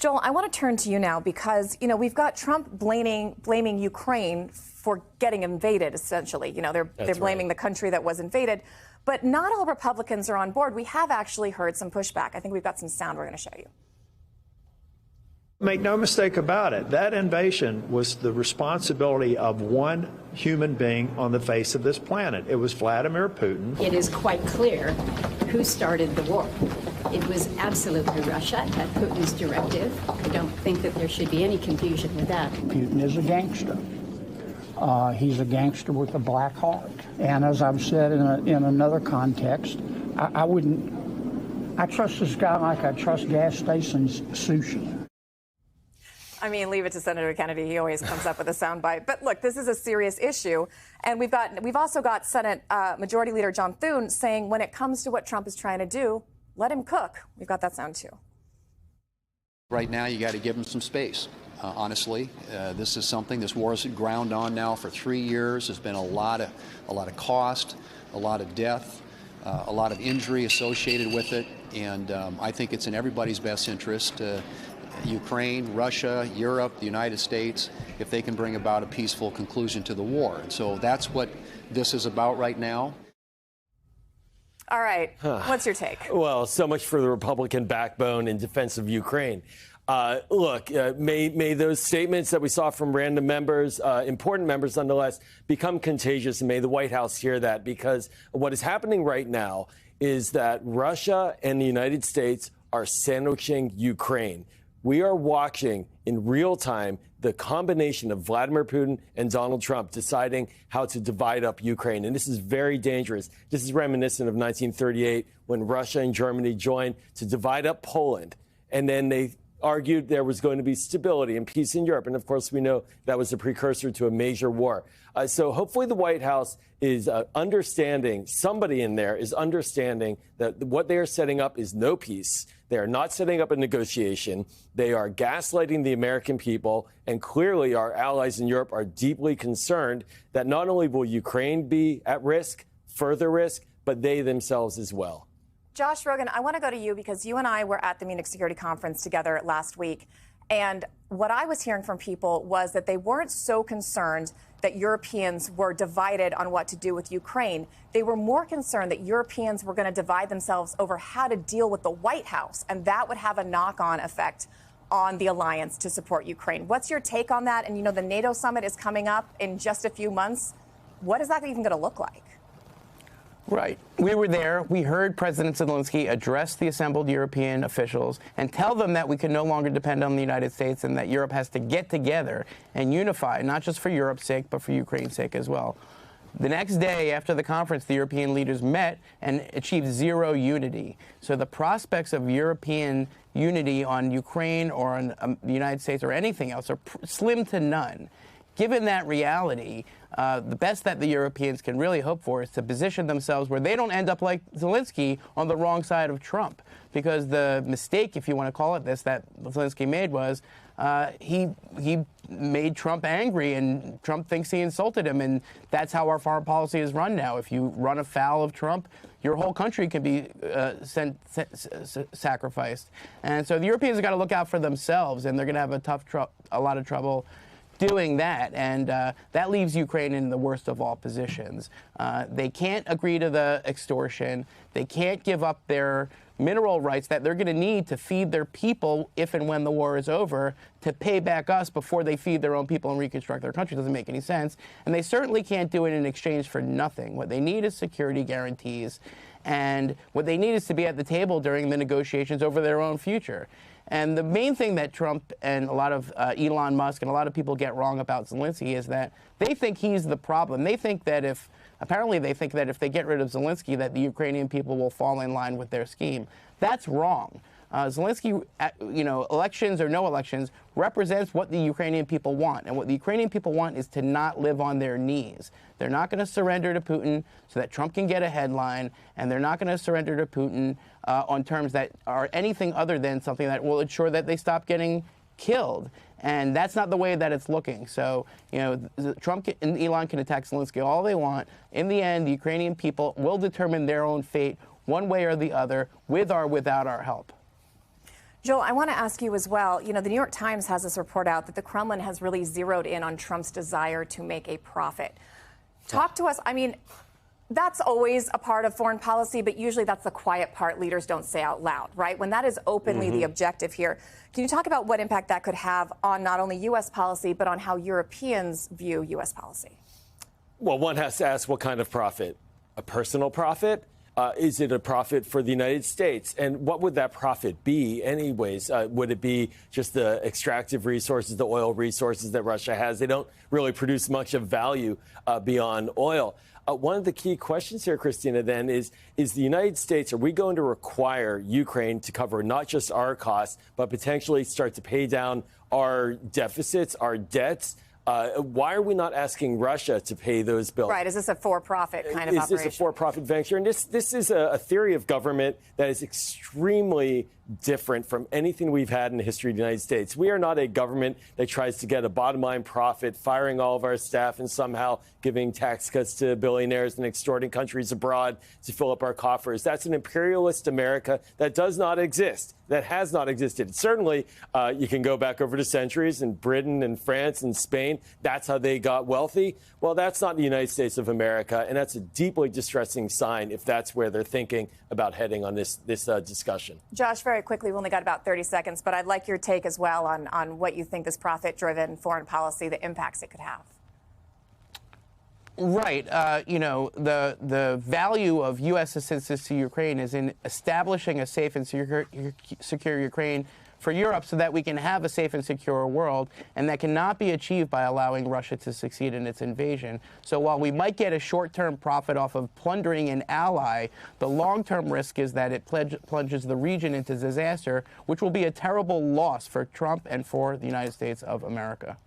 Joel, I want to turn to you now because, we've got Trump blaming Ukraine for getting invaded, essentially. They're blaming the country that was invaded. But not all Republicans are on board. We have actually heard some pushback. I think we've got some sound we're going to show you. Make no mistake about it, that invasion was the responsibility of one human being on the face of this planet. It was Vladimir Putin. It is quite clear who started the war. It was absolutely Russia at Putin's directive. I don't think that there should be any confusion with that. Putin is a gangster. He's a gangster with a black heart. And as I've said in another context, I trust this guy like I trust gas stations sushi. I mean, leave it to Senator Kennedy. He always comes up with a soundbite. But look, this is a serious issue. And we've also got Senate Majority Leader John Thune saying when it comes to what Trump is trying to do, let him cook. We've got that sound, too. Right now, you got to give him some space. Honestly, this war is ground on now for 3 years. There's been a lot of cost, a lot of death, a lot of injury associated with it. And I think it's in everybody's best interest, Ukraine, Russia, Europe, the United States, if they can bring about a peaceful conclusion to the war. And so that's what this is about right now. All right. What's your take? Well, so much for the Republican backbone in defense of Ukraine. Look, may those statements that we saw from random members, important members nonetheless, become contagious, and may the White House hear that, because what is happening right now is that Russia and the United States are sandwiching Ukraine. We are watching in real time the combination of Vladimir Putin and Donald Trump deciding how to divide up Ukraine. And this is very dangerous. This is reminiscent of 1938 when Russia and Germany joined to divide up Poland. And then they argued there was going to be stability and peace in Europe. And of course, we know that was a precursor to a major war. So hopefully the White House is understanding, somebody in there is understanding that what they are setting up is no peace. They are not setting up a negotiation. They are gaslighting the American people. And clearly our allies in Europe are deeply concerned that not only will Ukraine be at risk, further risk, but they themselves as well. Josh Rogin, I want to go to you because you and I were at the Munich Security Conference together last week. And what I was hearing from people was that they weren't so concerned that Europeans were divided on what to do with Ukraine. They were more concerned that Europeans were going to divide themselves over how to deal with the White House, and that would have a knock-on effect on the alliance to support Ukraine. What's your take on that? And, the NATO summit is coming up in just a few months. What is that even going to look like? Right. We were there. We heard President Zelensky address the assembled European officials and tell them that we can no longer depend on the United States and that Europe has to get together and unify, not just for Europe's sake, but for Ukraine's sake as well. The next day after the conference, the European leaders met and achieved zero unity. So the prospects of European unity on Ukraine or on the United States or anything else are slim to none. Given that reality, the best that the Europeans can really hope for is to position themselves where they don't end up like Zelensky on the wrong side of Trump. Because the mistake, if you want to call it this, that Zelensky made was he made Trump angry, and Trump thinks he insulted him. And that's how our foreign policy is run now. If you run afoul of Trump, your whole country can be sacrificed. And so the Europeans have got to look out for themselves, and they're going to have a lot of trouble doing that, and that leaves Ukraine in the worst of all positions. They can't agree to the extortion. They can't give up their mineral rights that they're going to need to feed their people if and when the war is over, to pay back us before they feed their own people and reconstruct their country. Doesn't make any sense. And they certainly can't do it in exchange for nothing. What they need is security guarantees, and what they need is to be at the table during the negotiations over their own future. And the main thing that Trump and a lot of Elon Musk and a lot of people get wrong about Zelensky is that they think he's the problem. They think that apparently they think that if they get rid of Zelensky, that the Ukrainian people will fall in line with their scheme. That's wrong. Zelensky, elections or no elections, represents what the Ukrainian people want. And what the Ukrainian people want is to not live on their knees. They're not going to surrender to Putin so that Trump can get a headline, and they're not going to surrender to Putin on terms that are anything other than something that will ensure that they stop getting killed. And that's not the way that it's looking. So, Trump and Elon can attack Zelensky all they want. In the end, the Ukrainian people will determine their own fate one way or the other, with or without our help. Joel, I want to ask you as well. You know, the New York Times has this report out that the Kremlin has really zeroed in on Trump's desire to make a profit. Talk to us. I mean, that's always a part of foreign policy, but usually that's the quiet part leaders don't say out loud, right? When that is openly the objective here, can you talk about what impact that could have on not only U.S. policy, but on how Europeans view U.S. policy? Well, one has to ask what kind of profit? A personal profit? Is it a profit for the United States? And what would that profit be anyways? Would it be just the extractive resources, the oil resources that Russia has? They don't really produce much of value beyond oil. One of the key questions here, Christina, then is the United States, are we going to require Ukraine to cover not just our costs, but potentially start to pay down our deficits, our debts? Why are we not asking Russia to pay those bills? Right. Is this a for-profit kind of operation? Is this a for-profit venture? And this is a theory of government that is extremely different from anything we've had in the history of the United States. We are not a government that tries to get a bottom-line profit, firing all of our staff and somehow giving tax cuts to billionaires and extorting countries abroad to fill up our coffers. That's an imperialist America that does not exist, that has not existed. Certainly, you can go back over the centuries in Britain and France and Spain. That's how they got wealthy. Well, that's not the United States of America, and that's a deeply distressing sign if that's where they're thinking about heading on this discussion. Josh, very quickly, we only got about 30 seconds, but I'd like your take as well on what you think this profit-driven foreign policy, the impacts it could have. Right. You know, the value of U.S. assistance to Ukraine is in establishing a safe and secure Ukraine for Europe so that we can have a safe and secure world, and that cannot be achieved by allowing Russia to succeed in its invasion. So while we might get a short-term profit off of plundering an ally, the long-term risk is that it plunges the region into disaster, which will be a terrible loss for Trump and for the United States of America.